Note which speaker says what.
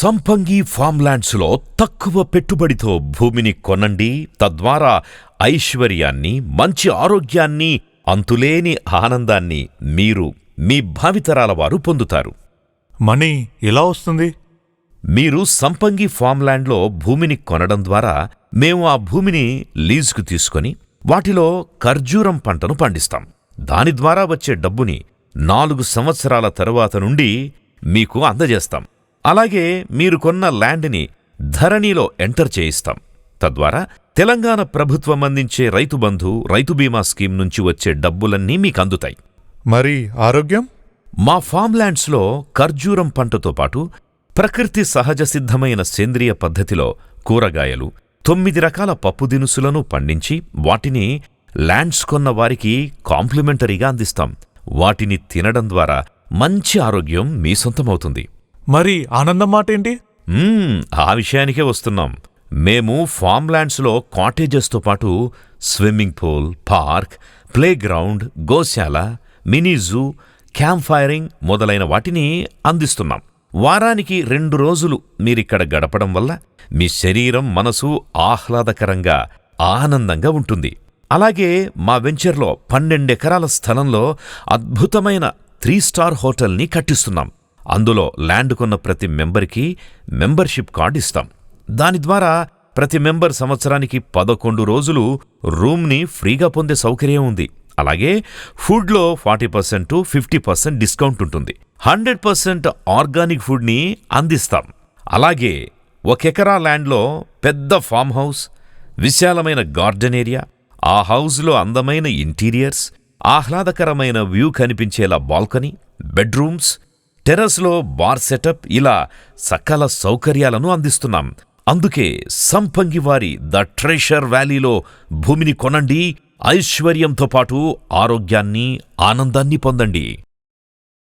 Speaker 1: సంపంగి ఫార్మ్లాండ్స్లో తక్కువ పెట్టుబడితో భూమిని కొనండి. తద్వారా ఐశ్వర్యాన్ని, మంచి ఆరోగ్యాన్ని, అంతులేని ఆనందాన్ని మీరు మీ భావితరాల వారు పొందుతారు.
Speaker 2: మనీ ఎలా వస్తుంది?
Speaker 1: మీరు సంపంగి ఫార్మ్లాండ్లో భూమిని కొనడం ద్వారా మేము ఆ భూమిని లీజుకు తీసుకొని వాటిలో ఖర్జూరం పంటను పండిస్తాం. దాని ద్వారా వచ్చే డబ్బుని 4 సంవత్సరాల తరువాత నుండి మీకు అందజేస్తాం. అలాగే మీరు కొన్న ల్యాండ్ని ధరణిలో ఎంటర్ చేయిస్తాం. తద్వారా తెలంగాణ ప్రభుత్వం అందించే రైతు బంధు, రైతు బీమా స్కీమ్ నుంచి వచ్చే డబ్బులన్నీ మీకందుతాయి.
Speaker 2: మరి ఆరోగ్యం?
Speaker 1: మా ఫార్మ్లాండ్స్లో ఖర్జూరం పంటతో పాటు ప్రకృతి సహజ సిద్ధమైన సేంద్రియ పద్ధతిలో కూరగాయలు, 9 రకాల పప్పు దినుసులను పండించి వాటిని ల్యాండ్స్ కొన్న వారికి కాంప్లిమెంటరీగా అందిస్తాం. వాటిని తినడం ద్వారా మంచి ఆరోగ్యం మీ సొంతమవుతుంది.
Speaker 2: మరి ఆనందం మాటేంటి?
Speaker 1: ఆ విషయానికే వస్తున్నాం. మేము ఫార్మ్లాండ్స్లో కాటేజెస్తో పాటు స్విమ్మింగ్ పూల్, పార్క్, ప్లేగ్రౌండ్, గోశాల, మినీ జూ, క్యాంప్ ఫైరింగ్ మొదలైన వాటిని అందిస్తున్నాం. వారానికి 2 రోజులు మీరిక్కడ గడపడం వల్ల మీ శరీరం, మనసు ఆహ్లాదకరంగా, ఆనందంగా ఉంటుంది. అలాగే మా వెంచర్లో 12 ఎకరాల స్థలంలో అద్భుతమైన 3 స్టార్ హోటల్ని కట్టిస్తున్నాం. అందులో ల్యాండ్ కొన్న ప్రతి మెంబర్కి మెంబర్షిప్ కార్డు ఇస్తాం. దాని ద్వారా ప్రతి మెంబర్ సంవత్సరానికి 11 రోజులు రూమ్ని ఫ్రీగా పొందే సౌకర్యం ఉంది. అలాగే ఫుడ్లో 40% to 50% డిస్కౌంట్ ఉంటుంది. 100% ఆర్గానిక్ ఫుడ్ని అందిస్తాం. అలాగే 1 ఎకరా ల్యాండ్లో పెద్ద ఫామ్ హౌస్, విశాలమైన గార్డెన్ ఏరియా, ఆ హౌస్లో అందమైన ఇంటీరియర్స్, ఆహ్లాదకరమైన వ్యూ కనిపించేలా బాల్కనీ, బెడ్రూమ్స్, టెర్రస్లో బార్ సెటప్, ఇలా సకల సౌకర్యాలను అందిస్తున్నాం. అందుకే సంపంగివారి ద ట్రెషర్ వ్యాలీలో భూమిని కొనండి. ఐశ్వర్యంతో పాటు ఆరోగ్యాన్ని, ఆనందాన్ని పొందండి.